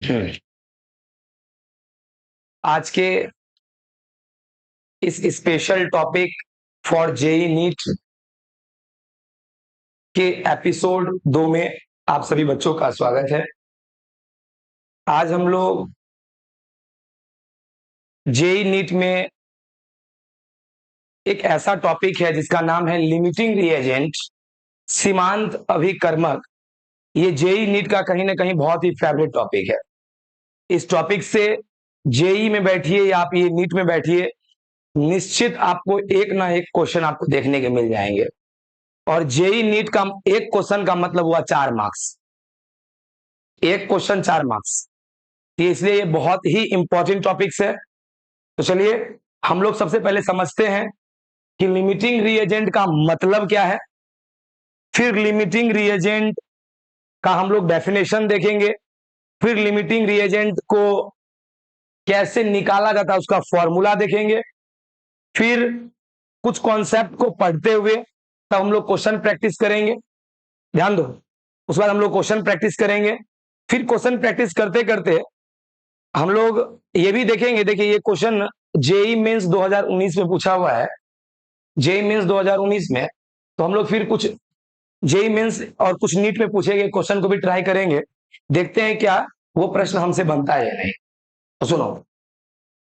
हम्म, आज के इस special topic for JEE NEET के एपिसोड 2 में आप सभी बच्चों का स्वागत है। आज हम लोग जेई नीट में एक ऐसा टॉपिक है जिसका नाम है लिमिटिंग रिएजेंट सीमांत अभिकर्मक। ये जेई नीट का कहीं ना कहीं बहुत ही फेवरेट टॉपिक है। इस टॉपिक से जेई में बैठिए या आप ये नीट में बैठिए, निश्चित आपको एक ना एक क्वेश्चन आपको देखने के मिल जाएंगे। और जेई नीट का एक क्वेश्चन का मतलब हुआ 4 मार्क्स। एक क्वेश्चन 4 मार्क्स, ये इसलिए ये बहुत ही इंपॉर्टेंट टॉपिक्स है। तो चलिए हम लोग सबसे पहले समझते हैं कि लिमिटिंग रिएजेंट का मतलब क्या है। फिर लिमिटिंग रिएजेंट का हम लोग डेफिनेशन देखेंगे। फिर लिमिटिंग रिएजेंट को कैसे निकाला जाता है उसका फॉर्मूला देखेंगे। फिर कुछ कॉन्सेप्ट को पढ़ते हुए तब हम लोग क्वेश्चन प्रैक्टिस करेंगे। ध्यान दो, उसके बाद हम लोग क्वेश्चन प्रैक्टिस करेंगे। फिर क्वेश्चन प्रैक्टिस करते करते हम लोग ये भी देखेंगे। देखिए ये क्वेश्चन जेई मेंस 2019 में पूछा हुआ है, जेई मेंस 2019 में। तो हम लोग फिर कुछ जेई मेंस और कुछ नीट में पूछे गए क्वेश्चन को भी ट्राई करेंगे, देखते हैं क्या वो प्रश्न हमसे बनता है या नहीं। तो सुनो,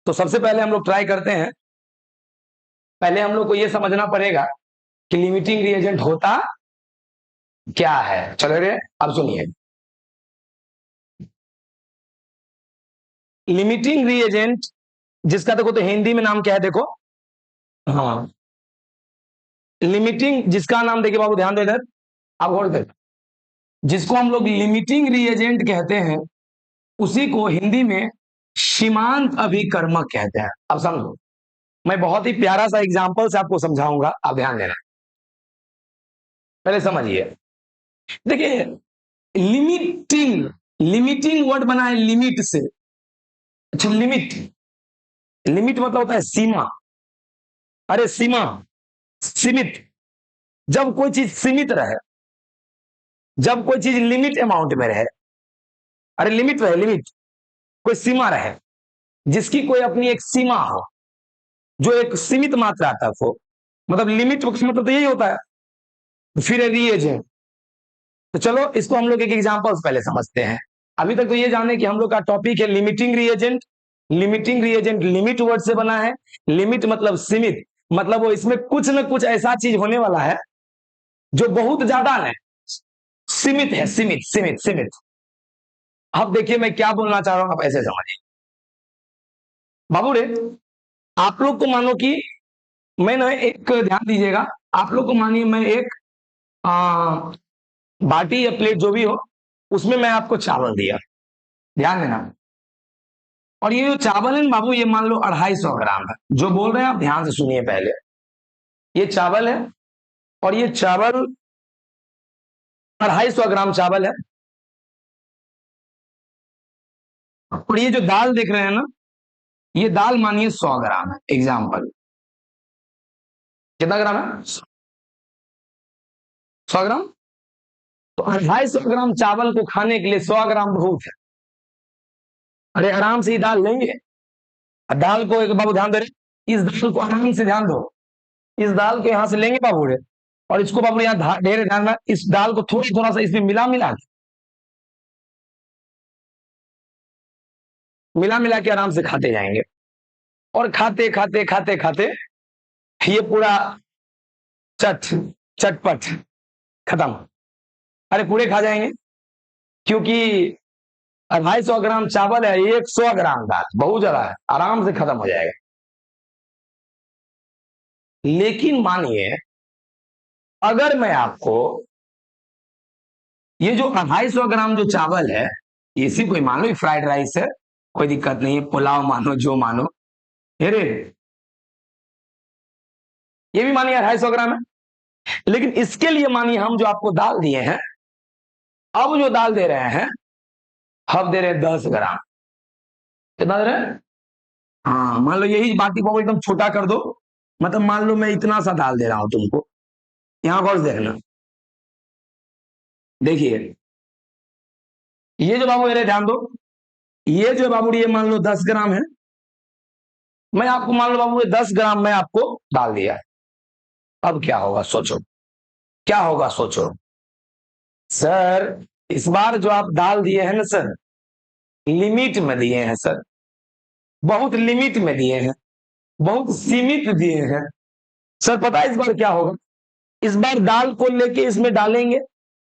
तो सबसे पहले हम लोग ट्राई करते हैं। पहले हम लोग को ये समझना पड़ेगा कि लिमिटिंग रिएजेंट होता क्या है। चलो रे, अब सुनिए। लिमिटिंग रिएजेंट जिसका देखो तो हिंदी में नाम क्या है, देखो। हाँ, लिमिटिंग जिसका नाम देखिए बाबू, ध्यान दो इधर, आप गौर करें। जिसको हम लोग लिमिटिंग रिएजेंट कहते हैं उसी को हिंदी में सीमांत अभिकर्मक कहते हैं। अब समझो, मैं बहुत ही प्यारा सा एग्जांपल से आपको समझाऊंगा, आप ध्यान देना। पहले समझिए, देखिए लिमिटिंग, लिमिटिंग वर्ड बना है लिमिट से। अच्छा, लिमिट, लिमिट मतलब होता है सीमा। अरे सीमा, सीमित। जब कोई चीज सीमित रहे, जब कोई चीज लिमिट अमाउंट में रहे, अरे लिमिट रहे, लिमिट, कोई सीमा रहे, जिसकी कोई अपनी एक सीमा हो, जो एक सीमित मात्रा तक हो, मतलब लिमिट मतलब तो यही होता है। फिर रिएजेंट, तो चलो इसको हम लोग एक एग्जांपल पहले समझते हैं। अभी तक तो ये जाने कि हम लोग का टॉपिक है limiting reagent. Limiting reagent limit word से बना है। लिमिट मतलब सीमित, मतलब वो इसमें कुछ न कुछ ऐसा चीज होने वाला है जो बहुत ज्यादा है, सीमित है, सीमित सीमित सीमित। अब देखिए मैं क्या बोलना चाह रहा हूं, आप ऐसे समझिए बाबू रे। आप लोग को मानो कि मैं ना एक, ध्यान दीजिएगा, आप लोग को मानिए मैं एक आ, बाटी या प्लेट जो भी हो, उसमें मैं आपको चावल दिया, ध्यान देना। और ये जो चावल है ना बाबू, ये मान लो 250 ग्राम है। जो बोल रहे हैं आप ध्यान से सुनिए पहले। ये चावल है, और ये चावल 250 ग्राम चावल है। और ये जो दाल देख रहे हैं ना, ये दाल मानिए 100 ग्राम है, एग्जाम्पल। कितना ग्राम है? 100 ग्राम। तो 250 ग्राम चावल को खाने के लिए 100 ग्राम बहुत है। अरे आराम से ही दाल लेंगे। दाल को एक बाबू ध्यान दे रहे, इस दाल को आराम से ध्यान दो, इस दाल को यहां से लेंगे बाबू रे। और इसको बाबू यहाँ ढेर ध्यान में, इस दाल को थोड़ा थोड़ा सा इसमें मिला मिला के, मिला मिला के आराम से खाते जाएंगे। और खाते खाते खाते खाते ये पूरा चट चटपट खत्म। अरे पूरे खा जाएंगे, क्योंकि 250 ग्राम चावल है, 100 ग्राम दाल बहुत ज्यादा है, आराम से खत्म हो जाएगा। लेकिन मानिए अगर मैं आपको ये जो 250 ग्राम जो चावल है, इसी कोई मान लो फ्राइड राइस है, कोई दिक्कत नहीं है, पुलाव मानो जो मानो, अरे ये भी मानिए 250 ग्राम है। लेकिन इसके लिए मानिए हम जो आपको दाल दिए हैं, अब जो दाल दे रहे हैं, हम दे रहे हैं 10 ग्राम। कितना दे रहे हैं? हाँ, मान लो यही बाटी को एकदम छोटा कर दो, मतलब मान लो मैं इतना सा दाल दे रहा हूं तुमको। यहां गौर से देखना, देखिए ये जो बाबू, अरे ध्यान दो, ये जो बाबू ये मान लो 10 ग्राम है, मैं आपको मान लो बाबू ये 10 ग्राम मैं आपको डाल दिया। अब क्या होगा सोचो, क्या होगा सोचो। सर इस बार जो आप डाल दिए हैं ना सर, लिमिट में दिए हैं सर, बहुत लिमिट में दिए हैं, बहुत सीमित दिए हैं। सर पता है इस बार क्या होगा, इस बार दाल को लेके इसमें डालेंगे,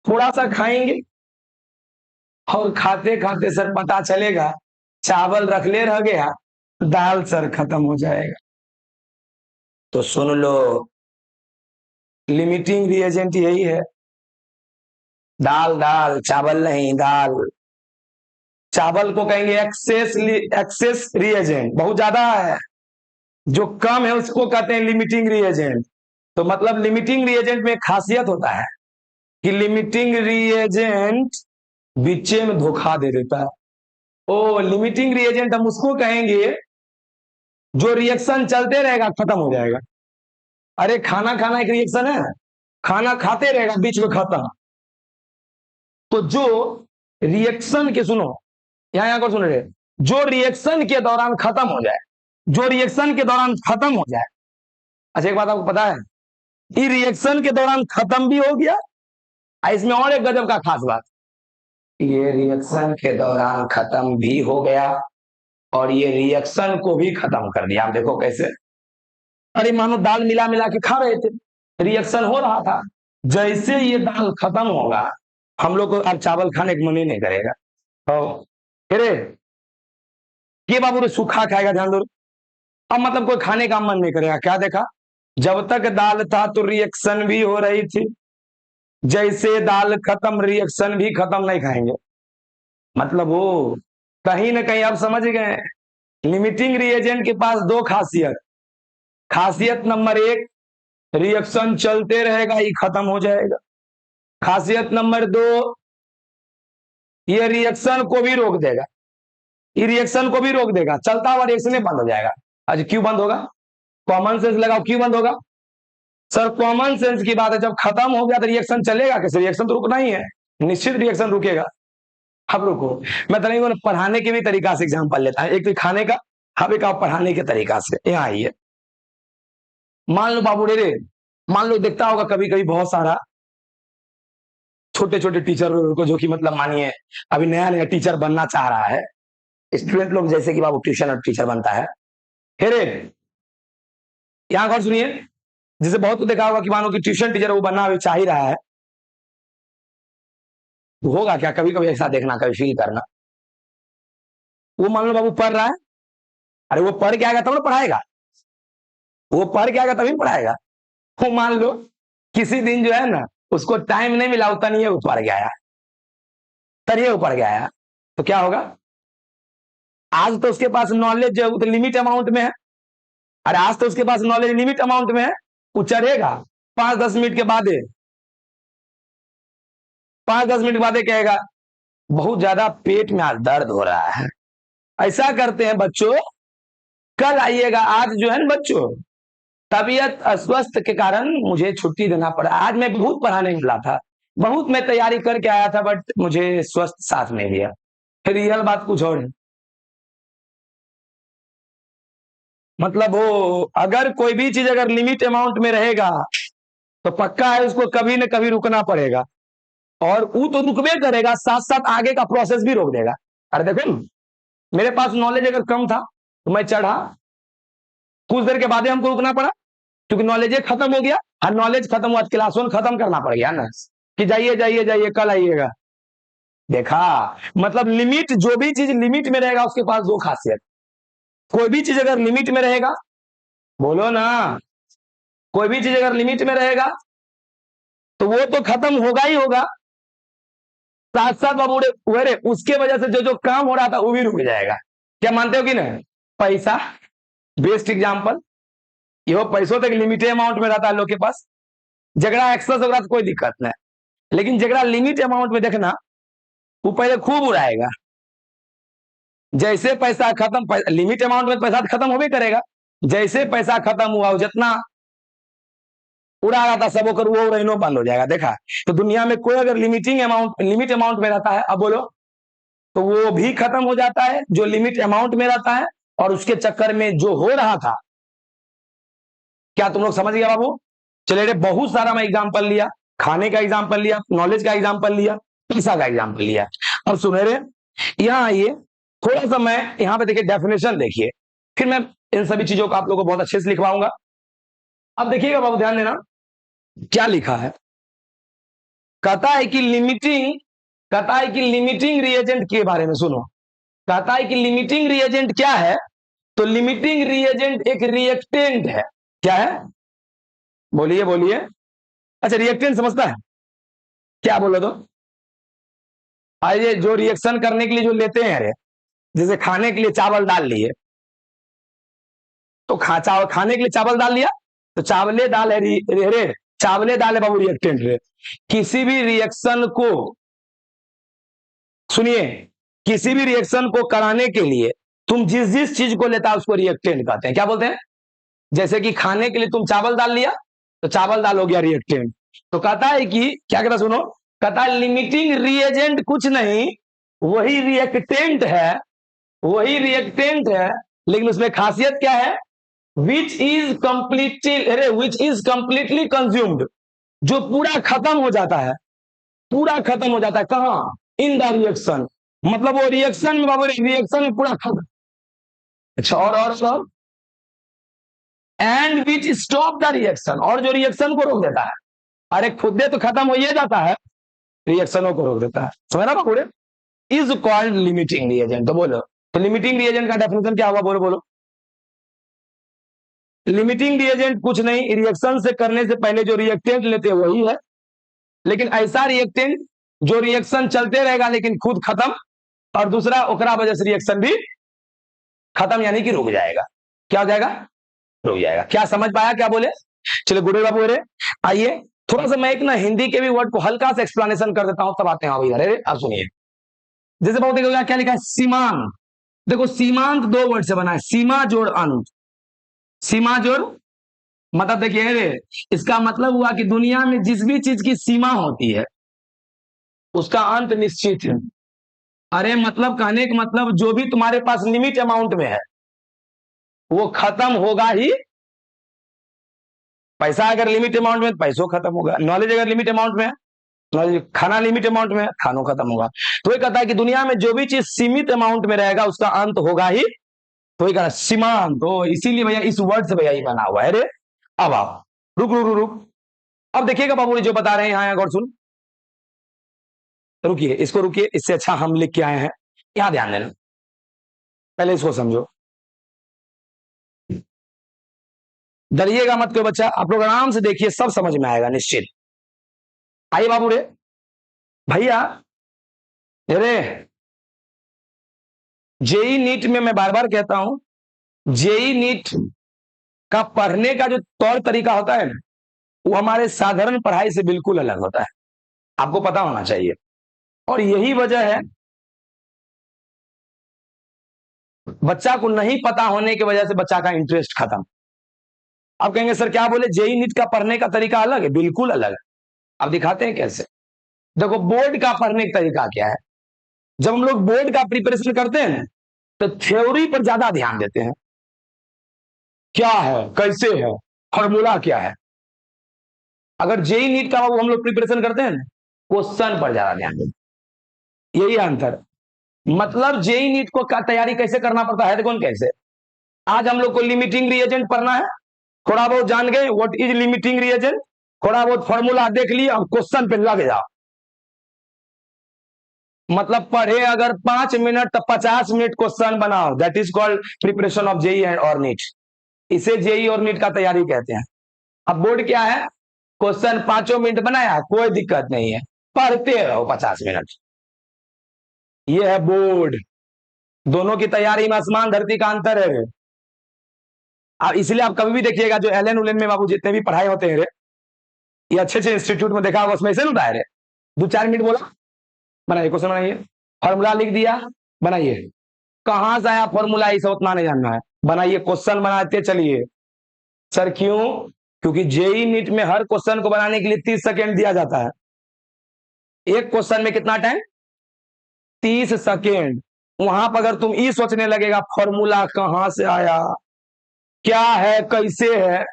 थोड़ा सा खाएंगे, और खाते खाते सर पता चलेगा चावल रख ले रह गया, दाल सर खत्म हो जाएगा। तो सुन लो, लिमिटिंग रिएजेंट यही है, दाल दाल, चावल नहीं दाल। चावल को कहेंगे एक्सेस, एक्सेस रिएजेंट, बहुत ज्यादा है। जो कम है उसको कहते हैं लिमिटिंग रिएजेंट। तो मतलब लिमिटिंग रिएजेंट में खासियत होता है कि लिमिटिंग रिएजेंट बीचे में धोखा दे देता है। ओ लिमिटिंग रिएजेंट हम उसको कहेंगे जो रिएक्शन चलते रहेगा खत्म हो जाएगा। अरे खाना खाना एक रिएक्शन है, खाना खाते रहेगा बीच में खत्म। तो जो रिएक्शन के सुनो, यहां को सुन रहे, जो रिएक्शन के दौरान खत्म हो जाए, जो रिएक्शन के दौरान खत्म हो जाए। अच्छा एक बात आपको पता है, ये रिएक्शन के दौरान खत्म भी हो गया, इसमें और एक गजब का खास बात, ये रिएक्शन के दौरान खत्म भी हो गया और ये रिएक्शन को भी खत्म कर दिया। आप देखो कैसे, अरे मानो दाल मिला मिला के खा रहे थे, रिएक्शन हो रहा था, जैसे ये दाल खत्म होगा हम लोग को अब चावल खाने का मन ही नहीं करेगा। तो फिर ये बाबू सूखा खाएगा, ध्यान दो। अब मतलब कोई खाने का मन नहीं करेगा, क्या देखा, जब तक दाल था तो रिएक्शन भी हो रही थी, जैसे दाल खत्म रिएक्शन भी खत्म, नहीं खाएंगे। मतलब वो कहीं ना कहीं आप समझ गए, लिमिटिंग रिएजेंट के पास दो खासियत, खासियत नंबर एक, रिएक्शन चलते रहेगा ये खत्म हो जाएगा। खासियत नंबर दो, ये रिएक्शन को भी रोक देगा, ये रिएक्शन को भी रोक देगा, चलता हुआ रिएक्शन बंद हो जाएगा। आज क्यों बंद होगा, कॉमन सेंस लगाओ, क्यों बंद होगा। सर कॉमन सेंस की बात है, जब खत्म हो गया तो रिएक्शन चलेगा कैसे, रिएक्शन तो रुकना ही है, निश्चित रिएक्शन रुकेगा। अब रुको, मैं तरीको पढ़ाने के भी तरीका से एग्जाम्पल लेता है, एक तो खाने का, अब एक आप पढ़ाने के तरीका से। यहाँ आइए, मान लो बाबू रे, मान लो देखता होगा कभी कभी बहुत सारा छोटे छोटे टीचर को, जो कि मतलब मानिए अभी नया नया टीचर बनना चाह रहा है, स्टूडेंट लोग जैसे कि बाबू ट्यूशन और टीचर बनता है। फिर यहाँ गौर सुनिए, जैसे बहुत को देखा होगा कि मानो कि ट्यूशन टीचर वो बनना अभी चाह ही रहा है, होगा क्या, कभी कभी ऐसा देखना, कभी फील करना, वो मान लो बाबू पढ़ रहा है, अरे वो पढ़ के आएगा तब ना पढ़ाएगा, वो पढ़ के आएगा तभी पढ़ाएगा। वो मान लो किसी दिन जो है ना उसको टाइम नहीं मिला, उतना नहीं है, वो पढ़ गया, तनिए वो पढ़ गया, तो क्या होगा, आज तो उसके पास नॉलेज जो है वो तो लिमिट अमाउंट में है, अरे आज तो उसके पास नॉलेज लिमिट अमाउंट में है, वो चढ़ेगा 5-10 मिनट के बाद, 5-10 मिनट के बाद कहेगा बहुत ज्यादा पेट में आज दर्द हो रहा है। ऐसा करते हैं बच्चों, कल आइएगा, आज जो है ना बच्चों तबीयत अस्वस्थ के कारण मुझे छुट्टी देना पड़ा, आज मैं बहुत पढ़ाने निकला था, बहुत मैं तैयारी करके आया था, बट मुझे स्वस्थ साथ नहीं दिया। फिर रियल बात कुछ और है, मतलब वो अगर कोई भी चीज अगर लिमिट अमाउंट में रहेगा तो पक्का है उसको कभी न कभी रुकना पड़ेगा, और वो तो रुकवे करेगा, साथ साथ आगे का प्रोसेस भी रोक देगा। अरे देखो मेरे पास नॉलेज अगर कम था तो मैं चढ़ा, कुछ देर के बाद हमको रुकना पड़ा क्योंकि नॉलेज खत्म हो गया, और नॉलेज खत्म हुआ, क्लास 1 खत्म करना पड़ गया ना, कि जाइए जाइए जाइए कल आइएगा। देखा, मतलब लिमिट, जो भी चीज लिमिट में रहेगा उसके पास दो खासियत, कोई भी चीज अगर लिमिट में रहेगा, बोलो ना, कोई भी चीज अगर लिमिट में रहेगा तो वो तो खत्म होगा ही होगा, साथ साथ बाबू उसके वजह से जो जो काम हो रहा था वो भी रुक जाएगा। क्या मानते हो कि नहीं, पैसा बेस्ट एग्जाम्पल, ये पैसों तक लिमिटेड अमाउंट में रहता है लोग के पास, झगड़ा एक्सेस होगा तो कोई दिक्कत नहीं, लेकिन झगड़ा लिमिट अमाउंट में देखना, वो पहले खूब उड़ाएगा, जैसे पैसा खत्म, लिमिट अमाउंट में पैसा खत्म हो भी करेगा, जैसे पैसा खत्म हुआ जितना उड़ा रहा था सब होकर वो रहना बंद हो जाएगा। देखा, तो दुनिया में कोई अगर लिमिट अमाउंट में रहता है, अब बोलो तो वो भी खत्म हो जाता है जो लिमिट अमाउंट में रहता है, और उसके चक्कर में जो हो रहा था। क्या तुम लोग समझ गया बाबू? चलिए, बहुत सारा मैं एग्जांपल लिया, खाने का एग्जांपल लिया, नॉलेज का एग्जांपल लिया, पैसा का एग्जांपल लिया। अब सुनहरे यहां आइए, थोड़ा सा मैं यहां पे देखिए डेफिनेशन देखिए, फिर मैं इन सभी चीजों को आप लोगों को बहुत अच्छे से लिखवाऊंगा। अब देखिएगा बाबू, ध्यान देना क्या लिखा है। कहता है कि लिमिटिंग रिएजेंट के बारे में सुनो। कहता है कि लिमिटिंग रिएजेंट क्या है? तो लिमिटिंग रिएजेंट एक रिएक्टेंट है। क्या है? बोलिए बोलिए। अच्छा, रिएक्टेंट समझता है क्या? बोलो तो। आइए, जो रिएक्शन करने के लिए जो लेते हैं, अरे जैसे खाने के लिए चावल डाल लिए, तो खाने के लिए चावल डाल लिया, तो चावले दाल है रे, चावले दाल है बाबू रिएक्टेंट रे। किसी भी रिएक्शन को, सुनिए, किसी भी रिएक्शन को कराने के लिए तुम जिस जिस चीज को लेता है उसको रिएक्टेंट कहते हैं। क्या बोलते हैं? जैसे कि खाने के लिए तुम चावल डाल लिया, तो चावल दाल हो गया रिएक्टेंट। तो कहता है कि क्या कहता, सुनो, कहता है लिमिटिंग रिएजेंट कुछ नहीं, वही रिएक्टेंट है, वही रिएक्टेंट है, लेकिन उसमें खासियत क्या है? विच इज कंप्लीटली कंज्यूम्ड, जो पूरा खत्म हो जाता है, पूरा खत्म हो जाता है। कहां? इन द रिएक्शन, मतलब वो रिएक्शन में बाबू, रिएक्शन में पूरा खत्म। अच्छा, और and which stop the reaction, और जो रिएक्शन को रोक देता है। अरे खुद तो खत्म हो ही जाता है, रिएक्शनों को रोक देता है। समझ रहा बाबू? Is called limiting reagent. तो बोलो, तो लिमिटिंग रिएजेंट का डेफिनेशन क्या हुआ? बोलो बोलो। लिमिटिंग रिएजेंट कुछ नहीं, रिएक्शन से करने से पहले जो रिएक्टेंट लेते हैं वही है, लेकिन ऐसा रिएक्टेंट जो रिएक्शन चलते रहेगा लेकिन खुद खत्म, और दूसरा ओकरा वजह से रिएक्शन भी खत्म, यानी कि रुक जाएगा। क्या हो जाएगा? रुक जाएगा। क्या समझ पाया? क्या बोले? चलिए गुरु बाबू, अरे आइए, थोड़ा सा मैं एक ना हिंदी के भी वर्ड को हल्का सा एक्सप्लेनेशन कर देता हूं, तब आते हैं इधर। अरे अब सुनिए, जैसे बहुत देखो क्या लिखा है, सीमांत। देखो, सीमांत दो वर्ड से बना है, सीमा जोड़ अंत। सीमा जोड़ मतलब देखिए रे, इसका मतलब हुआ कि दुनिया में जिस भी चीज की सीमा होती है उसका अंत निश्चित है। अरे मतलब कहने का मतलब, जो भी तुम्हारे पास लिमिट अमाउंट में है वो खत्म होगा ही। पैसा अगर लिमिट अमाउंट में, पैसों खत्म होगा। नॉलेज अगर लिमिट अमाउंट में है, नॉलेज, खाना लिमिट अमाउंट में है, खानों खत्म होगा। तो ये कहता है कि दुनिया में जो भी चीज सीमित अमाउंट में रहेगा उसका अंत होगा ही। तो ये कहता है सीमांत। तो इसीलिए भैया इस वर्ड से भैया ये बना हुआ है। अरे अब आप रुक रुक रुक रुक, अब देखिएगा बाबू जी जो बता रहे हैं यहाँ गौर सुन, रुकिए, इसको रुकिए, इससे अच्छा हम लिख के आए हैं, यहां ध्यान देना, पहले इसको समझो। डरिएगा मत कोई बच्चा, आप लोग आराम से देखिए, सब समझ में आएगा निश्चित। आइए बाबू रे, भैया अरे जेई नीट में मैं बार बार कहता हूं, जेई नीट का पढ़ने का जो तौर तरीका होता है ना, वो हमारे साधारण पढ़ाई से बिल्कुल अलग होता है, आपको पता होना चाहिए। और यही वजह है, बच्चा को नहीं पता होने की वजह से बच्चा का इंटरेस्ट खत्म। आप कहेंगे सर क्या बोले, जेई नीट का पढ़ने का तरीका अलग है? बिल्कुल अलग है। अब दिखाते हैं कैसे। देखो, बोर्ड का पढ़ने का तरीका क्या है। जब हम लोग बोर्ड का प्रिपरेशन करते हैं तो थ्योरी पर ज्यादा ध्यान देते हैं, क्या है, कैसे है, फॉर्मूला क्या है। अगर जेई नीट का हम लोग प्रिपरेशन करते हैं क्वेश्चन पर ज्यादा ध्यान देते हैं। यही अंतर। मतलब जेई नीट को का तैयारी कैसे करना पड़ता है, देखो कैसे। आज हम लोग को लिमिटिंग रिएजेंट पढ़ना है, थोड़ा बहुत जान गए व्हाट इज लिमिटिंग रिएजेंट, थोड़ा बहुत फॉर्मूला देख लिया, अब क्वेश्चन पे लग जाओ। मतलब पढ़े अगर 5 मिनट तो 50 मिनट क्वेश्चन बनाओ, that is called preparation of JEE and और नीट। इसे जेई और नीट का तैयारी कहते हैं। अब बोर्ड क्या है, क्वेश्चन 5 मिनट बनाया, कोई दिक्कत नहीं है, पढ़ते रहो 50 मिनट। ये है बोर्ड। दोनों की तैयारी में आसमान धरती का अंतर है। अब इसलिए आप कभी भी देखिएगा जो एलएन उलेन में बाबू जितने भी पढ़ाई होते हैं रे, ये अच्छे अच्छे इंस्टीट्यूट में देखा होगा, उसमें ऐसे होता है रे, 2-4 मिनट बोला, बनाइए क्वेश्चन, बनाइए, फॉर्मूला लिख दिया, बनाइए। कहां से आया फॉर्मूला, इसे उतना नहीं जानना है, बनाइए, क्वेश्चन बनाते चलिए। सर क्यों? क्योंकि जेई नीट में हर क्वेश्चन को बनाने के लिए 30 सेकेंड दिया जाता है। एक क्वेश्चन में कितना टाइम? 30 सेकेंड। वहां पर अगर तुम ये सोचने लगेगा फॉर्मूला कहां से आया, क्या है, कैसे है,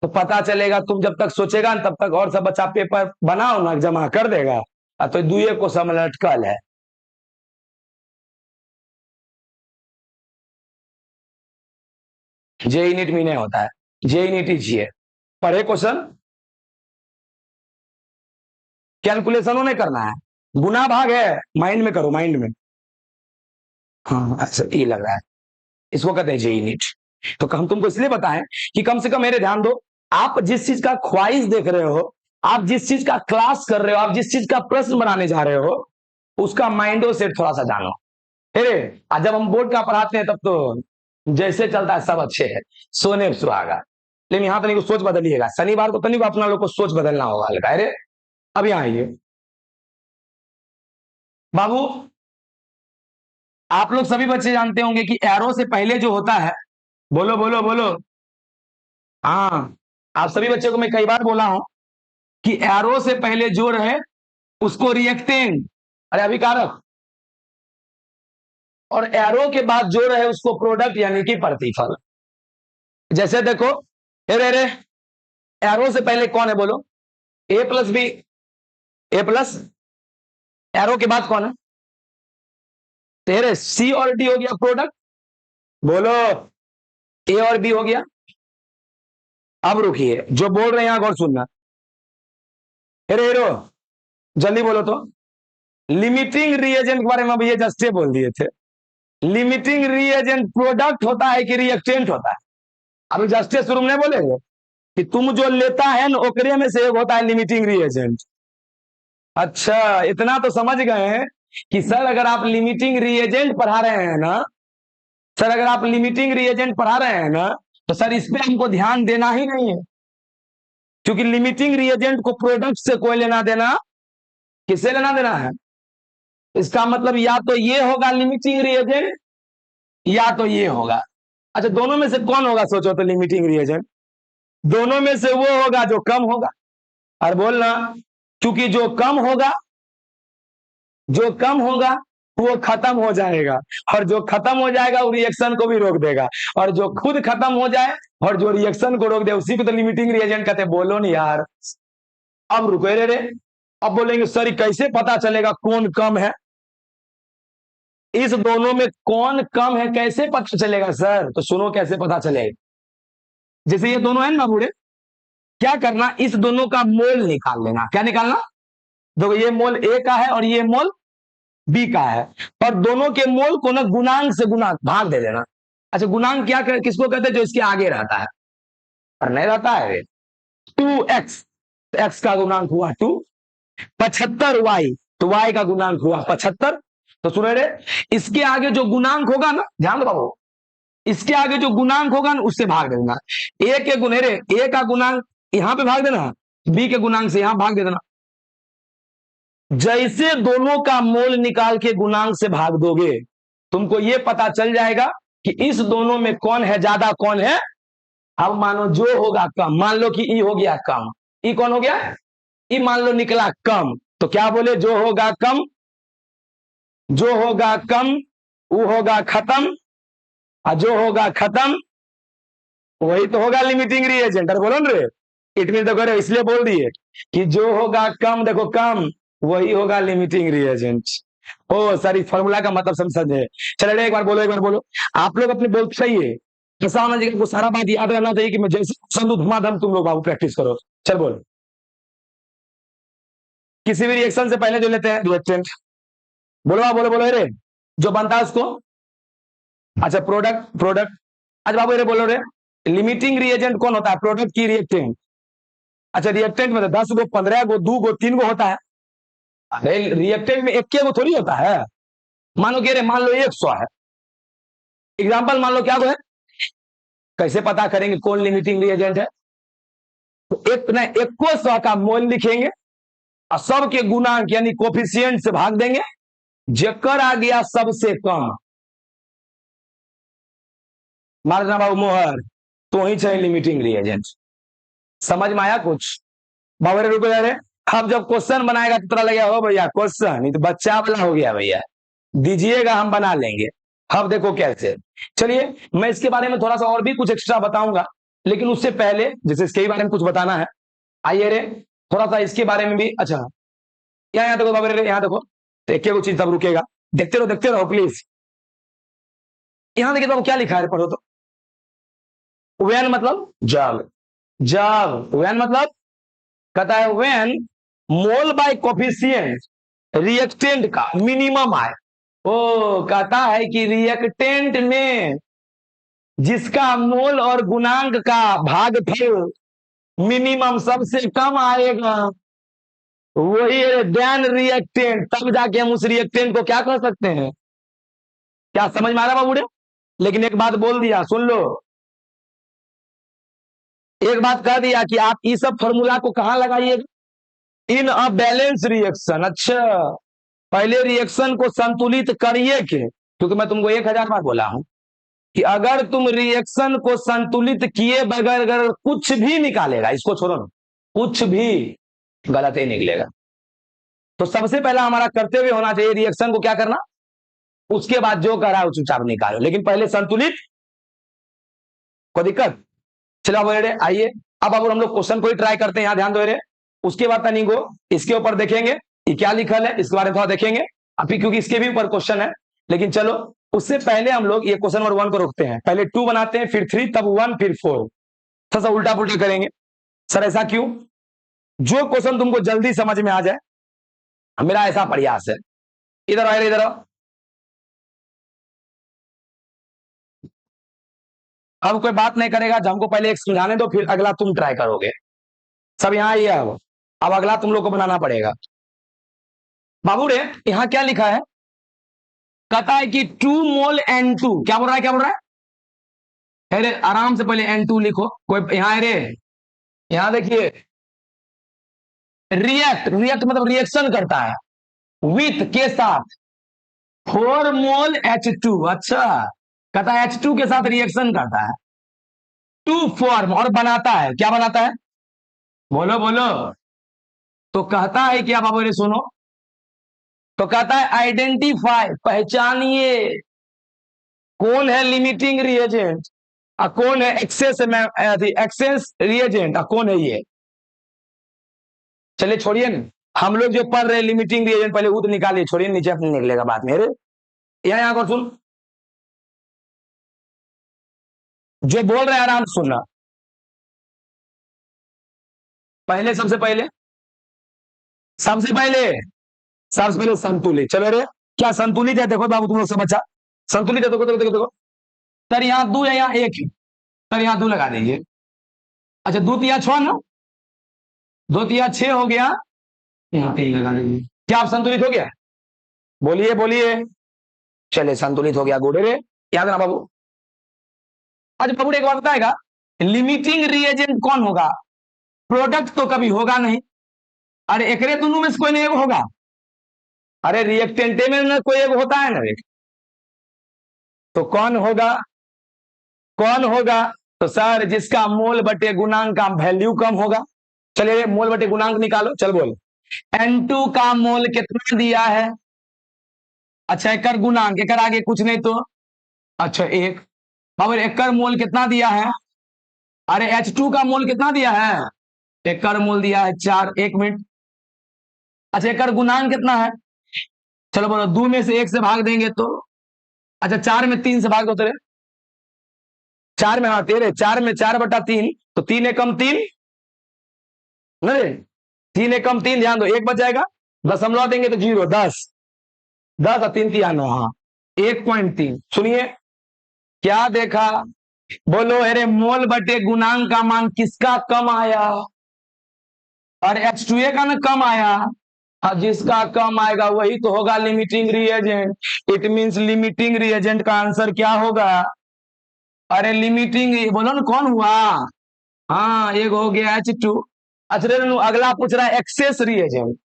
तो पता चलेगा तुम जब तक सोचेगा न तब तक और सब बच्चा पेपर बनाओ ना जमा कर देगा, तो दुए को सब लटकल है। जेई नीट में नहीं होता है, जेई नीट ही पढ़े क्वेश्चन, कैलकुलेशन नहीं करना है, गुना भाग है, माइंड में करो, माइंड में। हाँ ऐसा ये लग रहा है, इसको कहते हैं जेई नीट। तो हम तुमको इसलिए बताएं कि कम से कम मेरे ध्यान दो, आप जिस चीज का ख्वाहिश देख रहे हो, आप जिस चीज का क्लास कर रहे हो, आप जिस चीज का प्रश्न बनाने जा रहे हो, उसका माइंडो सेट थोड़ा सा जानो। अरे जब हम बोर्ड का पढ़ाते हैं तब तो जैसे चलता है सब अच्छे है, सोने पे सुहागा, लेकिन यहाँ तो नहीं, सोच बदलिएगा, शनिवार को तनिक अपना लोग को सोच बदलना होगा हल्का। अरे अब यहाँ आइए बाबू, आप लोग सभी बच्चे जानते होंगे कि एरो से पहले जो होता है, बोलो बोलो बोलो, हाँ आप सभी बच्चों को मैं कई बार बोला हूं कि एरो से पहले जो रहे उसको रिएक्टेंट, अरे अभिकारक, और एरो के बाद जो रहे उसको प्रोडक्ट यानी कि प्रतिफल। जैसे देखो, अरे अरे एरो से पहले कौन है बोलो, ए प्लस बी, ए प्लस, एरो के बाद कौन है, तेरे सी और डी हो गया प्रोडक्ट, बोलो, ए और बी हो गया। अब रुकिए, जो बोल रहे हैं यहां गौर सुनना, अरे हीरो जल्दी बोलो तो, लिमिटिंग रिएजेंट के बारे में अभी ये जस्टे बोल दिए थे, लिमिटिंग रिएजेंट प्रोडक्ट होता है कि रिएक्टेंट होता है, अभी जस्टे शुरू में बोलेंगे कि तुम जो लेता है ना ओकरे में से एक होता है लिमिटिंग रिएजेंट। अच्छा इतना तो समझ गए हैं कि सर अगर आप लिमिटिंग रिएजेंट पढ़ा रहे हैं ना, सर अगर आप लिमिटिंग रिएजेंट पढ़ा रहे हैं ना, तो सर इस पे हमको ध्यान देना ही नहीं है, क्योंकि लिमिटिंग रिएजेंट को प्रोडक्ट से कोई लेना देना, किससे लेना देना है, इसका मतलब या तो ये होगा लिमिटिंग रिएजेंट या तो ये होगा। अच्छा दोनों में से कौन होगा सोचो तो, लिमिटिंग रिएजेंट दोनों में से वो होगा जो कम होगा, और बोलना, क्योंकि जो कम होगा वो खत्म हो जाएगा, और जो खत्म हो जाएगा वो रिएक्शन को भी रोक देगा, और जो खुद खत्म हो जाए और जो रिएक्शन को रोक दे उसी को तो लिमिटिंग रिएजेंट कहते हैं। बोलो नहीं यार, अब रुको रे, अब बोलेंगे सर कैसे पता चलेगा कौन कम है, इस दोनों में कौन कम है कैसे पता चलेगा सर, तो सुनो कैसे पता चलेगा। जैसे ये दोनों है ना बूढ़े, क्या करना, इस दोनों का मोल निकाल लेना। क्या निकालना, देखो ये मोल ए का है और ये मोल बी का है, और दोनों के मोल को ना गुणांक से गुना भाग दे देना। अच्छा गुणांक क्या किसको कहते हैं, जो इसके आगे रहता है, और नहीं रहता है 2x, एक्स का गुणांक हुआ 2, 75y, तो y का गुणांक हुआ 75। तो सुनो रे, इसके आगे जो गुणांक होगा ना, ध्यान दो बाबू, इसके आगे जो गुणांक होगा ना उससे भाग देना, ए के गुणे रे, ए का गुणांक यहां पे भाग देना, बी के गुणांक से यहां भाग देना। जैसे दोनों का मोल निकाल के गुणांक से भाग दोगे, तुमको ये पता चल जाएगा कि इस दोनों में कौन है ज्यादा कौन है। अब मानो जो होगा कम, मान लो कि ई हो गया कम, ई कौन हो गया, ई मान लो निकला कम, तो क्या बोले, जो होगा कम, जो होगा कम वो होगा खत्म, और जो होगा खत्म वही तो होगा लिमिटिंग रिएजेंट। और बोलो रे, इट मीन तो करे इसलिए बोल दिए कि जो होगा कम, देखो कम वही होगा लिमिटिंग रिएजेंट। ओ सर इस फॉर्मूला का मतलब समझे, चले एक बार बोलो, एक बार बोलो, आप लोग अपने बोल सही है, ऐसा होना चाहिए कि सारा बात याद रहना चाहिए कि मैं जैसे संदू धुमाधम तुम लोग बाबू प्रैक्टिस करो। चल बोल, किसी भी रिएक्शन से पहले जो लेते हैं रिएक्टेंट, बोलो बोलो बोलो रे, जो बनता है उसको, अच्छा प्रोडक्ट, प्रोडक्ट, अच्छा बाबू रे बोलो रे, लिमिटिंग रिएजेंट कौन होता है, प्रोडक्ट की रिएक्टेंट। अच्छा रिएक्टेंट में 10 गो 15 गो 2 गो 3 गो होता है, अरे रिएक्टेंट में एक के गो थोड़ी होता है, मानो कह रहे मान लो 100 है, एग्जाम्पल मान लो क्या है, कैसे पता करेंगे कौन लिमिटिंग रिएजेंट है, तो एक ना 100 का मोल लिखेंगे और सबके गुणांक यानी कोफिशिएंट से भाग देंगे, जेकर आ गया सबसे कम, मारना बाबू मोहर, तो ही चाहिए लिमिटिंग रिएजेंट। समझ में आया कुछ बाबू, रुको जा रहे, अब जब क्वेश्चन बनाएगा तो तरह लगे हो भैया क्वेश्चन, नहीं तो बच्चा वाला हो गया भैया। दीजिएगा, हम बना लेंगे। अब देखो कैसे। चलिए मैं इसके बारे में थोड़ा सा और भी कुछ एक्स्ट्रा बताऊंगा, लेकिन उससे पहले जैसे इसके बारे में कुछ बताना है, आइए रे थोड़ा सा इसके बारे में भी। अच्छा यहाँ देखो बाबा रे, यहाँ देखो, तो एक चीज तब रुकेगा, देखते रहो प्लीज। यहाँ देखिए बाबू क्या लिखा है, पढ़ो तो। वेन मतलब जब, वेन मतलब कहता है when mole bye coefficient reactant का मिनिमम आए। ओ कहता है कि रिएक्टेंट में जिसका मोल और गुणांक का भागफल मिनिमम सबसे कम आएगा, वही है देन रिएक्टेंट। तब जाके हम उस रिएक्टेंट को क्या कर सकते हैं। क्या समझ में आ रहा बाबूड़े। लेकिन एक बात बोल दिया, सुन लो, एक बात कह दिया कि आप इस सब फॉर्मूला को कहां लगाइएगा, इन अ बैलेंस रिएक्शन। अच्छा पहले रिएक्शन को संतुलित करिए के, क्योंकि मैं तुमको 1000 बार बोला हूं कि अगर तुम रिएक्शन को संतुलित किए बगैर अगर कुछ भी निकालेगा, इसको छोड़ो ना, कुछ भी गलत ही निकलेगा। तो सबसे पहला हमारा कर्तव्य होना चाहिए रिएक्शन को क्या करना, उसके बाद जो कर रहा है चुपचाप निकालो, लेकिन पहले संतुलित। कोई दिक्कत। चलो बोले आइए अब हम लोग क्वेश्चन को ही ट्राई करते हैं, यहाँ ध्यान दो रे। उसके बाद तनिको इसके ऊपर देखेंगे ये क्या लिखल है, इसके बारे में थोड़ा देखेंगे अभी, क्योंकि इसके भी ऊपर क्वेश्चन है। लेकिन चलो उससे पहले हम लोग ये क्वेश्चन नंबर 1 को रोकते हैं, पहले 2 बनाते हैं, फिर 3, तब 1, फिर 4। थोड़ा सा उल्टा पुल्टा करेंगे। सर ऐसा क्यों, जो क्वेश्चन तुमको जल्दी समझ में आ जाए, मेरा ऐसा प्रयास है। इधर आओ, इधर आओ। अब कोई बात नहीं करेगा, जो हमको पहले एक समझाने दो, फिर अगला तुम ट्राई करोगे। सब यहाँ ही है। अब अगला तुम लोग को बनाना पड़ेगा। बाबू रे यहाँ क्या लिखा है, कहता है कि 2 मोल N2, क्या बोल रहा है, क्या बोल रहा है। अरे आराम से पहले N2 लिखो, कोई यहाँ रे, यहाँ देखिए रिएक्ट मतलब रिएक्शन करता है विथ के साथ 4 मोल H2। अच्छा कहता है H2 के साथ रिएक्शन करता है टू फॉर्म, और बनाता है, क्या बनाता है, बोलो बोलो। तो कहता है क्या बाबू रे, सुनो, तो कहता है आइडेंटिफाई, पहचानिए कौन है लिमिटिंग रिएजेंट और कौन है एक्सेस रिएजेंट और कौन है ये। चलिए छोड़िए ना, हम लोग जो पढ़ रहे हैं लिमिटिंग रिएजेंट, पहले वो तो निकालिए, छोड़िए नीचे अपने निकलेगा बाद में। यहाँ को सुन, जो बोल रहे हैं आराम से सुनना। पहले सबसे पहले संतुलित। चलो रे क्या संतुलित है, देखो बाबू तुम लोग सब अच्छा संतुलित है, देखो देखो देखो देखो। सर यहाँ 2 है, यहाँ 1 है, सर यहाँ 2 लगा दीजिए। अच्छा 2 तिया 6 ना, 2 तिया 6 हो गया, यहाँ 3 लगा दीजिए। क्या आप संतुलित हो गया, बोलिए बोलिए। चले संतुलित हो गया, गुड रे, याद ना बाबू। अच्छा बाबू एक बात बताएगा, लिमिटिंग रिएजेंट कौन होगा, प्रोडक्ट तो कभी होगा नहीं। अरे एकरे दोनों में से कोई नहीं होगा, अरे रिएक्टेंट में ना कोई एक होता है ना एक, तो कौन होगा, कौन होगा, तो सर जिसका मोल बटे गुणांक का वैल्यू कम होगा। चलिए मोल बटे गुणांक निकालो, चल बोल। N2 का मोल कितना दिया है, अच्छा एकर गुणांक, एकर आगे कुछ नहीं तो अच्छा 1, बाबू एकर मोल कितना दिया है, अरे H2 का मोल कितना दिया है, एकर मोल दिया है 4, 1 मिनट। अच्छा एकर गुणांक कितना है, चलो बोलो 2 में से 1 से भाग देंगे तो, अच्छा 4 में 3 से भाग दो तेरे, 4 में, हाँ तेरे 4 में 4/3, तो 3 एकम 3, नहीं 3 एकम 3, ध्यान दो 1 बच जाएगा, दशमलव देंगे तो 0, 10, 10 और 3 तिया 9, हाँ 1.3। सुनिए क्या देखा, बोलो अरे मोल बटे गुणांक का मान किसका कम आया, और H2A का ना कम आया, और जिसका कम आएगा वही तो होगा limiting reagent. It means limiting reagent का आंसर क्या होगा, अरे लिमिटिंग, बोलो ना कौन हुआ, हाँ एक हो गया H2। अच्छा अगला पूछ रहा है एक्सेस रिएजेंट।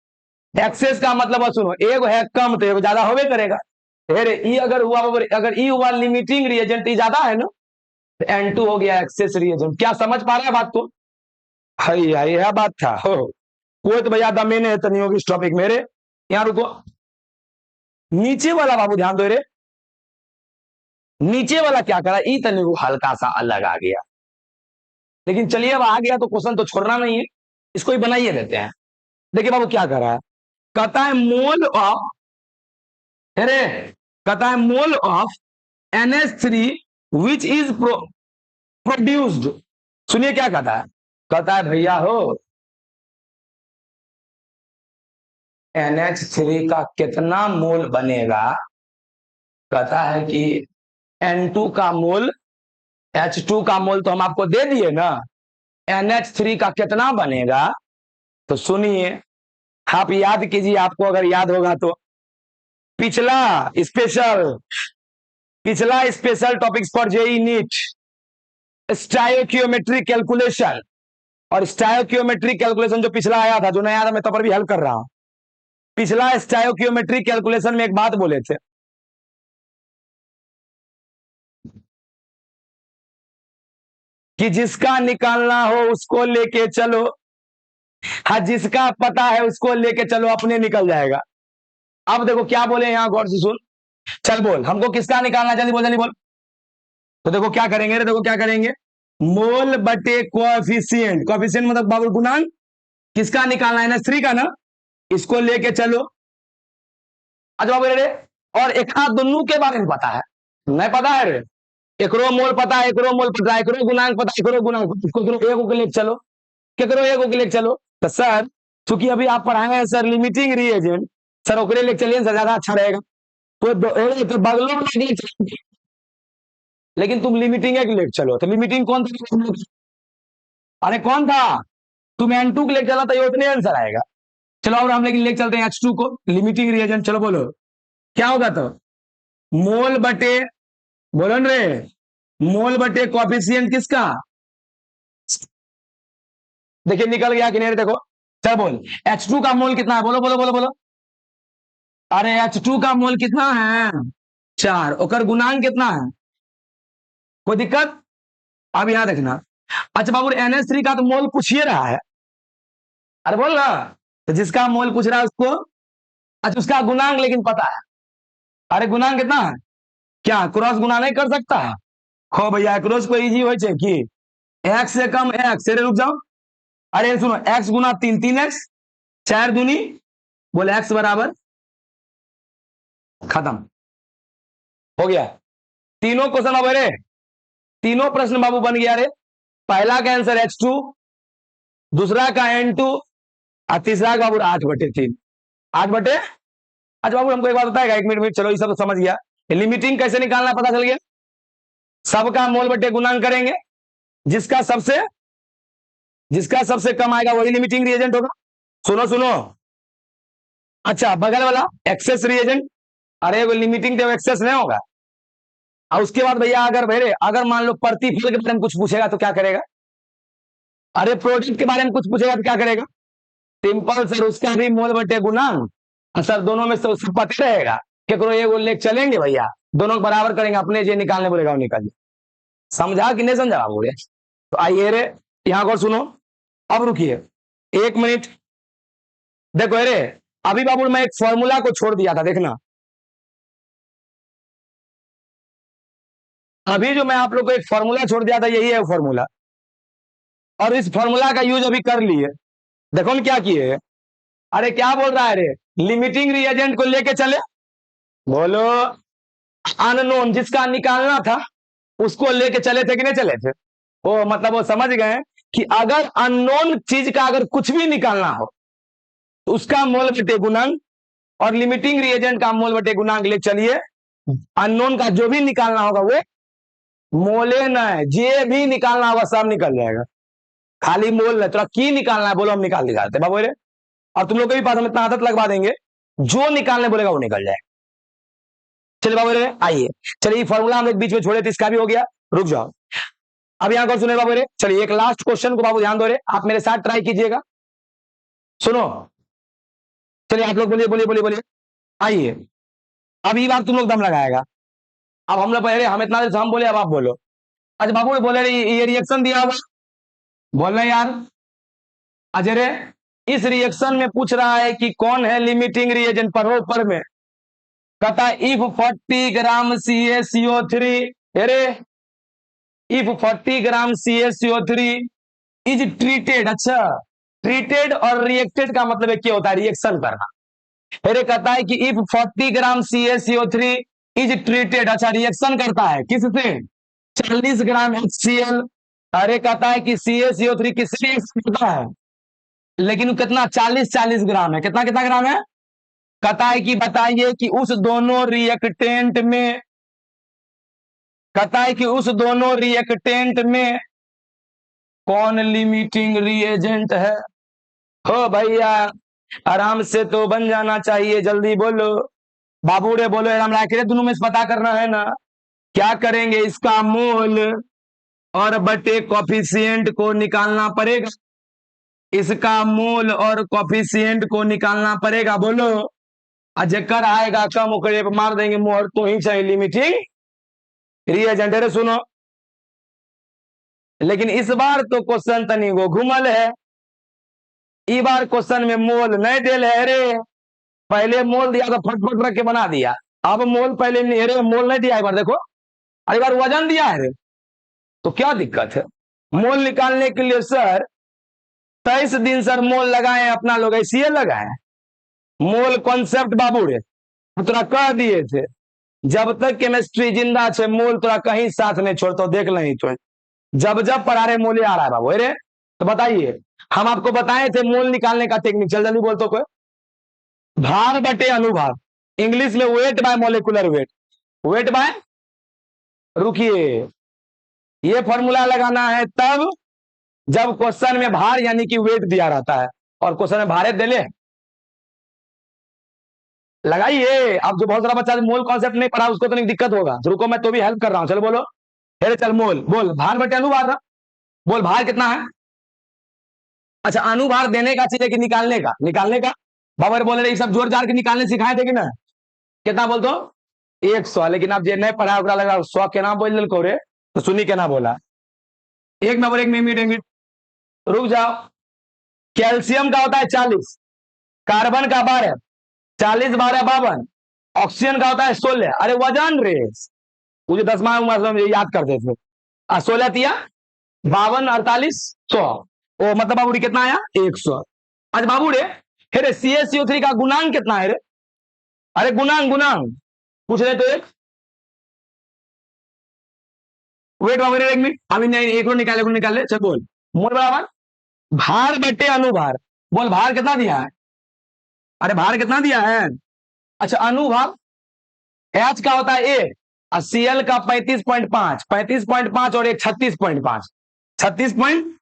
एक्सेस का मतलब सुनो, एक है कम तो एक ज्यादा होवे करेगा। अरे ई अगर हुआ, अगर ई हुआ लिमिटिंग रिएजेंट, ई ज्यादा है ना, तो N2 हो गया एक्सेस रिएजेंट। क्या समझ पा रहा है बात को, हाई यह बात था हो। कोई तो भैया दमे ने तो नहीं होगी इस टॉपिक मेरे, यहाँ रुको। नीचे वाला बाबू ध्यान दो रे, नीचे वाला क्या करा, ई तने को हल्का सा अलग आ गया, लेकिन चलिए अब आ गया तो क्वेश्चन तो छोड़ना नहीं है, इसको ही बनाइए देते हैं। देखिए बाबू क्या कर रहा है, कहता है मोल ऑफ, अरे कहता है mole of NH3 which is produced, सुनिए क्या कहता है भैया हो NH3 का कितना मोल बनेगा, कहता है कि N2 का मोल, H2 का मोल तो हम आपको दे दिए ना, NH3 का कितना बनेगा, तो सुनिए आप याद कीजिए, आपको अगर याद होगा तो पिछला special topics for JEE NEET stoichiometric calculation, और स्टायोकियोमेट्रिक कैलकुलेशन जो पिछला आया था, जो नया था मैं तब पर भी हल कर रहा हूं, पिछला स्टायोकियोमेट्रिक कैलकुलेशन में एक बात बोले थे कि जिसका निकालना हो उसको लेके चलो, हाँ जिसका पता है उसको लेके चलो, अपने निकल जाएगा। अब देखो क्या बोले यहां, गौर से सुन, चल बोल हमको किसका निकालना, जल्दी बोल जल्दी बोल। तो देखो क्या करेंगे रे, देखो क्या करेंगे, मोल बटे कोएफिशिएंट, कोएफिशिएंट मतलब बाबू गुणांक, किसका निकालना है, NH3 का ना, इसको लेके चलो। अच्छा बाबू रे, और एक हाथ दोनों के बारे में पता है, नहीं पता है रे, एकरो मोल पता है, एकरो मोल पता है, एकरो गुणांक पता है, एकरो गुणांक, एक लेके चलो, केकरो एक लेके चलो। तो सर चूंकि अभी आप पढ़ाए हैं सर लिमिटिंग रिएजेंट, सर ओकरे लेके चलिए सर, ज्यादा अच्छा रहेगा। तो बगलों में लेके चलो, लेकिन तुम लिमिटिंग एक लेके चलो, तो लिमिटिंग कौन था, अरे कौन था, तुम N2 के लेके चला तो ये उतने आंसर आएगा। चलो और हम लेकिन लेके चलते हैं H2 को, लिमिटिंग रिएजेंट, चलो बोलो क्या होगा, तो मोल बटे, बोलो न रे, मोल बटे कोएफिशिएंट किसका, देखिए निकल गया कि नहीं, देखो चल बोल, H2 का मोल कितना है, बोलो बोलो बोलो बोलो, अरे H2 का मोल कितना है, 4, और गुणांक कितना है, कोई दिक्कत, अब यहां देखना। अच्छा बाबू NH3 का तो मोल पूछ ही रहा है, अरे बोल ना, तो जिसका मोल पूछ रहा है उसको, अच्छा उसका गुणांक लेकिन पता है, अरे गुणांक कितना है, क्या क्रॉस गुना नहीं कर सकता है, हो भैया क्रॉस को इजी हो कि x से कम x, रुक जाओ, अरे सुनो x गुना 3 3x, 4 दूनी, बोले x बराबर, खत्म हो गया, तीनों क्वेश्चन अब रे, तीनों प्रश्न बाबू बन गया रे, पहला का आंसर H2, दूसरा का N2, और तीसरा का बाबू 8/3, 8/, अच्छा बाबू हमको एक बात बताएगा, 1 मिनट, चलो ये सब तो समझ गया, लिमिटिंग कैसे निकालना पता चल गया, सबका मोल बटे गुणांक करेंगे, जिसका सबसे कम आएगा वही लिमिटिंग रिएजेंट होगा, सुनो सुनो, अच्छा बगल वाला एक्सेस रिएजेंट, अरे वो लिमिटिंग तो एक्सेस नहीं होगा, और उसके बाद भैया अगर भैया अगर मान लो प्रतिफल के बारे में कुछ पूछेगा तो क्या करेगा, अरे प्रोडक्ट के बारे में कुछ पूछेगा तो क्या करेगा, सिंपल सर उसका भी मोल बटे गुणांक, सर दोनों में से उसको पता रहेगा, केकरो ये लेके चलेंगे भैया, दोनों बराबर करेंगे, अपने जो निकालने बोलेगा वो निकाल, समझा कि नहीं समझा बाबू रे, तो आइए रे यहां को सुनो, अब रुकिए 1 मिनट, देखो रे अभी बाबू मैं एक फॉर्मूला को छोड़ दिया था, देखना अभी जो मैं आप लोग को एक फॉर्मूला छोड़ दिया था, यही है फॉर्मूला, और इस फॉर्मूला का यूज अभी कर लिए, देखो ना क्या किए, अरे क्या बोल रहा है रे, लिमिटिंग रिएजेंट को लेके चले, बोलो अननोन जिसका निकालना था उसको लेके चले थे कि नहीं चले थे, वो मतलब वो समझ गए कि अगर अननोन चीज का अगर कुछ भी निकालना हो तो उसका मोल बटे गुणांक, और लिमिटिंग रिएजेंट का मोल बटे गुणांक ले चलिए, अननोन का जो भी निकालना होगा वो मोले न है, जे भी निकालना होगा सब निकल जाएगा, खाली मोल है, थोड़ा की निकालना है बोलो, हम निकाल दिखाते बाबू रे, और तुम लोग के भी पास हम इतना आदत लगवा देंगे, जो निकालने बोलेगा वो निकल जाए, चलिए बाबू रे आइए, चलिए फॉर्मूला हम लोग बीच में छोड़े थे, इसका भी हो गया, रुक जाओ, अब यहां पर सुने बाबू रे, चलिए एक लास्ट क्वेश्चन को बाबू ध्यान दो रे, आप मेरे साथ ट्राई कीजिएगा, सुनो, चलिए आप लोग बोलिए बोलिए बोलिए बोलिए, आइए, अब ये बार तुम लोग दम लगाएगा, अब हम लोग पहले हम इतना देर से हम बोले, अब आप बोलो, अच्छा बाबू बोले ये रिएक्शन दिया हुआ, बोल रहे यार, अजय इस रिएक्शन में पूछ रहा है कि कौन है लिमिटिंग रिएजेंट, पढ़ो ऊपर में, कहता है इफ 40 ग्राम CaCO3, अरे if 40 gram CaCO3 is treated, अच्छा ट्रीटेड और रिएक्टेड का मतलब है क्या होता है, रिएक्शन करना। अरे कहता है कि if 40 gram CaCO3 is treated, अच्छा रिएक्शन करता है किससे, 40 ग्राम HCl। अरे कहता है कि CaCO3 किससे रिएक्शन करता है, लेकिन कितना 40 ग्राम है, कितना कितना ग्राम है। कहता है कि बताइए कि उस दोनों रिएक्टेंट में, कहता है कि उस दोनों रिएक्टेंट में कौन लिमिटिंग रिएजेंट है। हो भैया आराम से तो बन जाना चाहिए, जल्दी बोलो बाबू रे, बोलो आराम लाके दोनों में से पता करना है ना। क्या करेंगे, इसका मोल और बटे कॉफिशिएंट को निकालना पड़ेगा, इसका मोल और कॉफिशिएंट को निकालना पड़ेगा, बोलो। जेकर आएगा कम ओकरे पे मार देंगे मोहर, तो ही चाहिए लिमिटिंग रिएजेंट। अरे सुनो, लेकिन इस बार तो क्वेश्चन तनी वो घुमल है, ई बार क्वेश्चन में मोल नहीं दिल है। अरे पहले मोल दिया तो फटफट रख के बना दिया, अब मोल पहले नहीं, अरे मोल नहीं दिया, एक बार देखो, अरे बार वजन दिया है रे, तो क्या दिक्कत है। मोल निकालने के लिए सर 23 दिन सर मोल लगाए अपना लोग, ऐसे लगाए मोल कॉन्सेप्ट बाबू रे, तोरा कह दिए थे जब तक केमिस्ट्री जिंदा है मोल तोरा कहीं साथ नहीं छोड़ता, देख नहीं तो जब जब पढ़ा रहे मोले आ रहा है बाबू। अरे तो बताइए, हम आपको बताए थे मोल निकालने का टेक्निक, चल जल्दी बोल तो कोई। भार बटे अनुभार, इंग्लिश में weight by molecular weight, weight by, रुकिए ये फॉर्मूला लगाना है तब जब क्वेश्चन में भार यानी कि वेट दिया रहता है, और क्वेश्चन में भारे दे ले, लगाइए। अब जो बहुत सारा बच्चा मोल कॉन्सेप्ट नहीं पढ़ा उसको तो नहीं दिक्कत होगा, तो रुको मैं तो भी हेल्प कर रहा हूं, चलो बोलो। अरे चल मोल बोल, भार बटे अनुभार ना, बोल भार कितना है। अच्छा अनुभार देने का चाहिए कि निकालने का, निकालने का। बाबर बोल रहे सब जोर जार के निकालने सिखाए थे कि ना, कितना बोल दो 100, लेकिन अब जे नहीं पढ़ा लगा 100 के ना बोल दिल को रे, तो सुनी के ना बोला। एक नंबर, एक मिनट रुक जाओ। कैल्शियम का होता है 40, कार्बन का 12, 40 12 52, ऑक्सीजन का होता है 16। अरे वजन रे, मुझे 10वां याद करते थे, 16 तिया 52 48 100, ओ मतलब बाबू कितना आया 100। अच्छा बाबू रे फिर CaCO3 का गुणांक कितना है रे, अरे गुणांक गुणांक पूछ रहे तो एक वेट बाबू रे, एक मिनट अभी नहीं, एक निकाले चल बोल। मोल बराबर भार बटे अनुभार, बोल भार कितना दिया है, अरे भार कितना दिया है। अच्छा अनुभार एच का होता है 1 और Cl का 35.5, 35.5 और एक 36.5, 36 पॉइंट।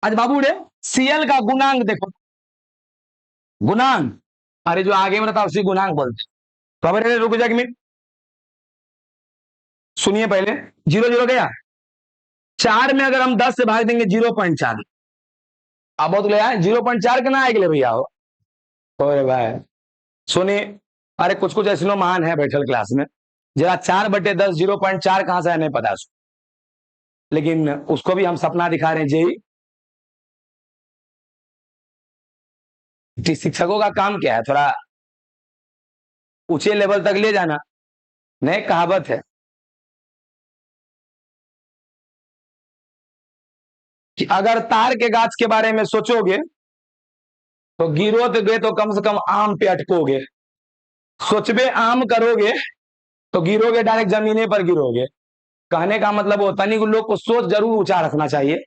अच्छा बाबू रे Cl का गुणांक देखो, गुणांक, अरे जो आगे में रहता उसी गुणांक बोलते। तो अब रुक जाए मिनट, सुनिए पहले, 0 0 गया, 4 में अगर हम 10 से भाग देंगे 0.4, अब बहुत ले आए 0.4 के ना आएगा ले भैया हो। अरे भाई सुनिए, अरे कुछ कुछ ऐसे महान है बैठल क्लास में, जरा 4/10 0.4 कहां से है नहीं पता उसको, लेकिन उसको भी हम सपना दिखा रहे हैं। जेई शिक्षकों का काम क्या है, थोड़ा ऊंचे लेवल तक ले जाना। नए कहावत है कि अगर तार के गाछ के बारे में सोचोगे तो गिरोगे तो कम से कम आम पे अटकोगे, सोचबे आम करोगे तो गिरोगे डायरेक्ट जमीने पर गिरोगे। कहने का मतलब होता नहीं, लोग को सोच जरूर ऊंचा रखना चाहिए,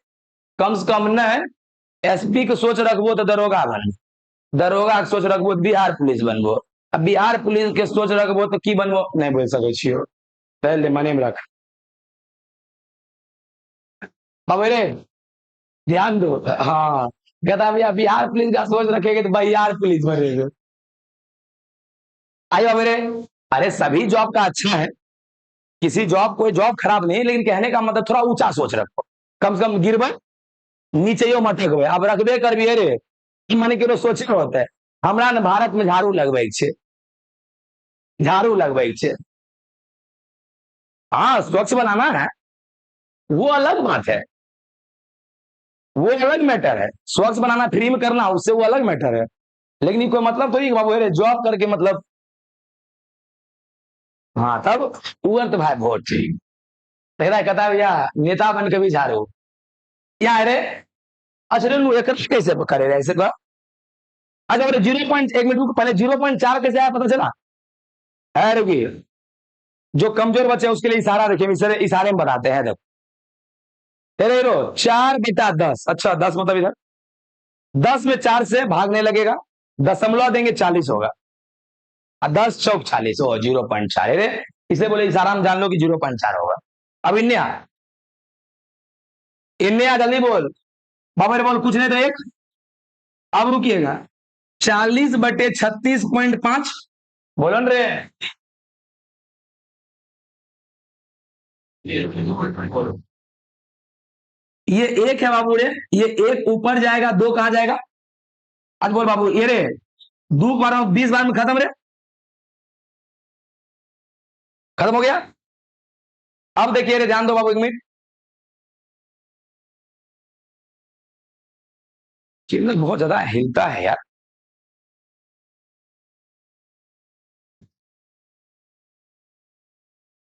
कम से कम न SP के सोच रखबो तो दरोगा बन, दरोगा के सोच रखबो तो बिहार पुलिस बनबो, अब बिहार पुलिस के सोच रखबो तो की बनबो नहीं बोल सकै छियो, पहले मने में रख। रे ध्यान दो, हाँ कहता भैया बिहार पुलिस का सोच रखेगा तो बिहार पुलिस बनेगा। आइए मेरे, अरे सभी जॉब का अच्छा है, किसी जॉब कोई जॉब खराब नहीं, लेकिन कहने का मतलब थोड़ा ऊंचा सोच रखो, कम से कम गिरबे नीचे मटक हुए, अब रखबे कर भी रे मन के सोचे होते है। हमरा ने भारत में झाड़ू लगबै छे, झाड़ू लगबै छे, हाँ स्वच्छ बनाना है वो अलग बात है, वो अलग मैटर है, स्वच्छ बनाना फ्री में करना उससे वो अलग मैटर है, लेकिन कोई मतलब थोड़ी बाबू जॉब करके मतलब हाँ तब उगर तो भाई वोट चाहिए। तेरा कहता है भैया नेता बन के भी झाड़ू यहाँ रे। अच्छा रे एक कैसे करे ऐसे का। अच्छा बोले 0.1 मिनट रुक, पहले 0.4 कैसे आया पता चला है रुकी। जो कमजोर बच्चे हैं उसके लिए इशारा देखिए, इशारे में बताते हैं। देखो तेरे हीरो 4/10, अच्छा 10 मतलब इधर 10 में 4 से भागने लगेगा, दशमलव देंगे 40 होगा। 10 चौक 40 हो 0.4 रे। इसे बोले इशारा में जान लो कि 0.4 होगा। अब इन्हें जल्दी बोल। बाबा रे बोल कुछ नहीं तो एक। अब रुकिएगा 40/36.5 बोलो न रे। ये एक है बाबू रे, ये एक ऊपर जाएगा, दो कहां जाएगा। आज बोल बाबू ये रे, 2 बार 20 बार में खत्म रे, खत्म हो गया। अब देखिए रे ध्यान दो बाबू 1 मिनट। चिल्लर बहुत ज्यादा हिलता है यार।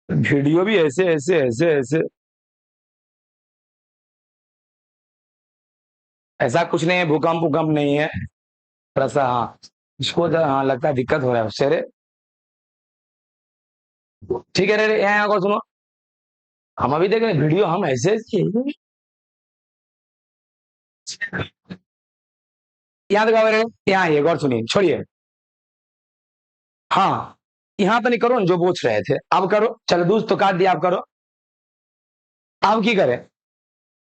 वीडियो भी ऐसे ऐसे ऐसे ऐसे। ऐसा कुछ नहीं है, भूकंप भूकंप नहीं है। थोड़ा सा हाँ इसको हाँ लगता है दिक्कत हो रहा है उससे रे। ठीक है रे यहाँ को सुनो। हम अभी देख रहे हैं वीडियो, हम ऐसे यहाँ तक रे। यहाँ आइए गौर सुनिए, छोड़िए। हाँ यहाँ तो नहीं करो ना जो पूछ रहे थे, अब करो। चलो दूध तो काट दिया, आप करो। अब की करे,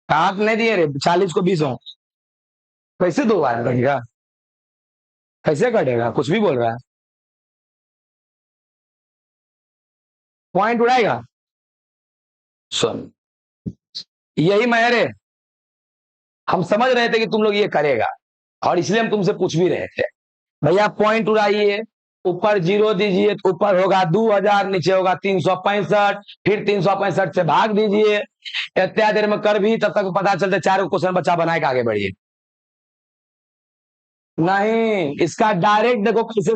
काट नहीं दिए रे, 40 को 20 हो। कैसे 2 बार कटेगा, कैसे कटेगा, कुछ भी बोल रहा है। पॉइंट उड़ाएगा। सुन यही मैं रे, हम समझ रहे थे कि तुम लोग ये करेगा, और इसलिए हम तुमसे पूछ भी रहे थे। भैया पॉइंट उड़ाइए, ऊपर 0 दीजिए तो ऊपर होगा 2000, नीचे होगा 365, फिर 365 से भाग दीजिए। इतना देर में कर भी तब तक पता चलता 4 क्वेश्चन बच्चा बनाए के आगे बढ़िए। नहीं इसका डायरेक्ट देखो कैसे,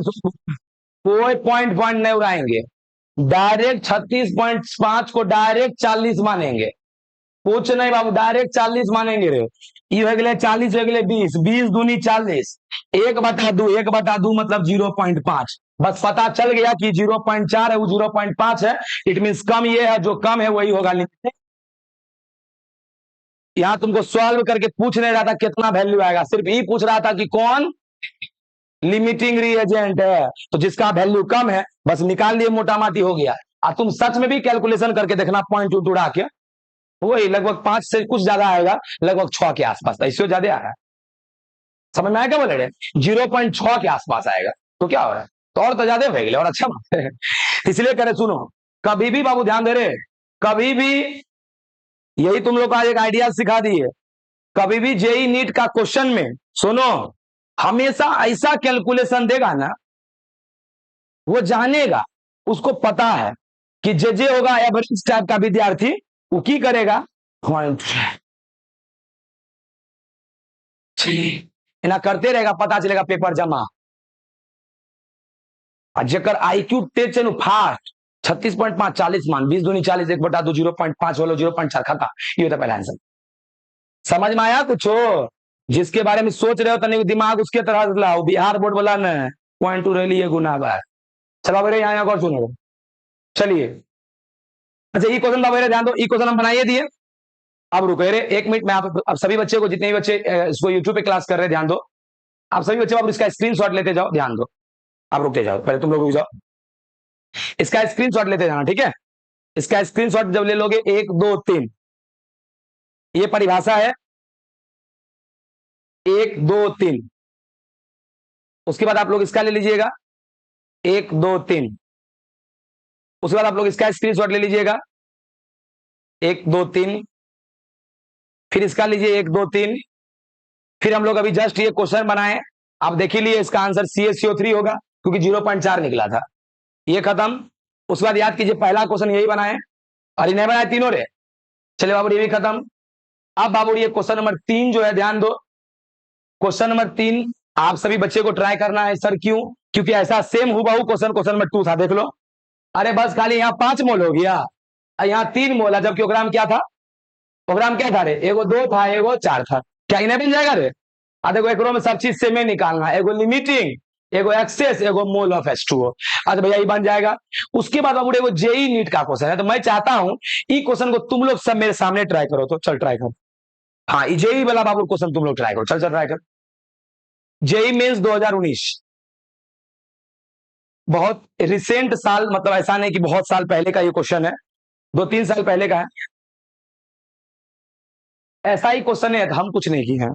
कोई पॉइंट पॉइंट नहीं उड़ाएंगे। डायरेक्ट 36.5 को डायरेक्ट 40 मानेंगे। कुछ नहीं बाबू, डायरेक्ट 40 मानेंगे रे। ये हो गए 40, हो गए 20, 20 दूनी 40, 1/2, 1/2 मतलब 0.5। बस पता चल गया कि 0.4 है, वो 0.5 है। इट मीन कम ये है, जो कम है वही होगा लिमिट। यहां तुमको सॉल्व करके पूछ नहीं रहा था कितना वैल्यू आएगा, सिर्फ यही पूछ रहा था कि कौन लिमिटिंग रिएजेंट है। तो जिसका वैल्यू कम है बस निकाल लिए, मोटा माटी हो गया। और तुम सच में भी कैलकुलेशन करके देखना, पॉइंट उड़ा के वही लगभग 5 से कुछ ज्यादा आएगा, लगभग 6 के आसपास, ऐसे ज्यादा आ रहा है। समझ में आया क्या बोले रहे, 0.6 के आसपास आएगा। तो क्या हो रहा है, तो और तो ज्यादा हो गया और अच्छा बात है। इसलिए करे सुनो, कभी भी बाबू ध्यान दे रहे, कभी भी यही तुम लोग का एक आइडिया सिखा दिए। कभी भी जेई नीट का क्वेश्चन में सुनो, हमेशा ऐसा कैलकुलेशन देगा ना, वो जानेगा, उसको पता है कि जे होगा एवरेज टाइप का विद्यार्थी, वो की करेगा पॉइंट ना करते रहेगा, पता चलेगा पेपर जमा। जकर आईक्यू तेज है फास्ट, 36.5 40 मान, 20 दूनी 40, 1/2 0.5 बोलो 0.4 खाता। ये होता पहला आंसर। समझ में आया कुछ हो, जिसके बारे में सोच रहे हो तनिक दिमाग उसके तरह लाओ। बिहार बोर्ड वाला न पॉइंट टू रही है गुनाहगार। चलो बेरे यहाँ और सुनो, चलिए। अच्छा ये क्वेश्चन बाबा ध्यान दो, ये क्वेश्चन हम बनाइए दिए। अब रुको रे 1 मिनट में, आप अब सभी बच्चे को, जितने भी बच्चे इसको यूट्यूब पे क्लास कर रहे हैं ध्यान दो। आप सभी बच्चे, आप इसका स्क्रीनशॉट लेते जाओ, ध्यान दो। आप रुकते जाओ, पहले तुम लोग रुक जाओ, इसका स्क्रीनशॉट लेते जाना, ठीक है। इसका स्क्रीनशॉट जब ले लोगे 1 2 3, ये परिभाषा है 1 2 3। उसके बाद आप लोग इसका ले लीजिएगा 1 2 3। उसके बाद आप लोग इसका स्क्रीनशॉट ले लीजिएगा 1 2 3। फिर इसका लीजिए 1 2 3। फिर हम लोग अभी जस्ट ये क्वेश्चन बनाए, आप देख ही लिए, इसका आंसर CaCO3 होगा क्योंकि 0.4 निकला था। ये खत्म। उसके बाद याद कीजिए पहला क्वेश्चन यही बनाए, और ये नहीं बनाए तीनों रे। चलिए बाबू ये भी खत्म। अब बाबू ये क्वेश्चन नंबर 3 जो है, ध्यान दो। क्वेश्चन नंबर 3 आप सभी बच्चे को ट्राई करना है। सर क्यों, क्योंकि ऐसा सेम हुबहू क्वेश्चन नंबर 2 था, देख लो। अरे बस खाली यहाँ 5 मोल हो गया, यहाँ 3 मोल है, जबकि ओकरा में क्या था, ओकरा में क्या था रे, एगो 2 था एगो 4 था, क्या इन्हें बन जाएगा रे। देखो एकरो में सब चीज से में निकालना है, एगो लिमिटिंग, एगो एक्सेस, एगो मोल ऑफ H2O। अच्छा भैया ये बन जाएगा। उसके बाद बाबू एगो जेई नीट का क्वेश्चन है, तो मैं चाहता हूं ई क्वेश्चन को तुम लोग सब मेरे सामने ट्राई करो, तो चल ट्राई कर। हाँ जेई वाला बाबू क्वेश्चन तुम लोग ट्राई करो, चल चल ट्राई कर। जेई मेंस 2019, बहुत रिसेंट साल, मतलब ऐसा नहीं कि बहुत साल पहले का ये क्वेश्चन है, 2-3 साल पहले का है। ऐसा ही क्वेश्चन है, हम कुछ नहीं किए हैं।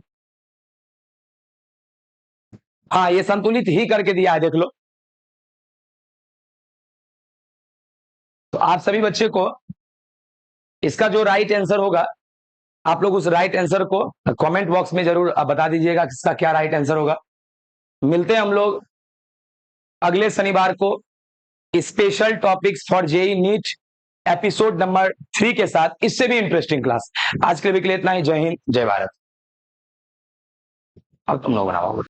हाँ ये संतुलित ही करके दिया है, देख लो। तो आप सभी बच्चे को इसका जो राइट आंसर होगा, आप लोग उस राइट आंसर को कमेंट बॉक्स में जरूर बता दीजिएगा कि इसका क्या राइट आंसर होगा। मिलते हैं हम लोग अगले शनिवार को special topics for JEE NEET episode number 3 के साथ, इससे भी इंटरेस्टिंग क्लास। आज के लिए इतना ही। जय हिंद जय भारत। अब तुम लोग बनाओ।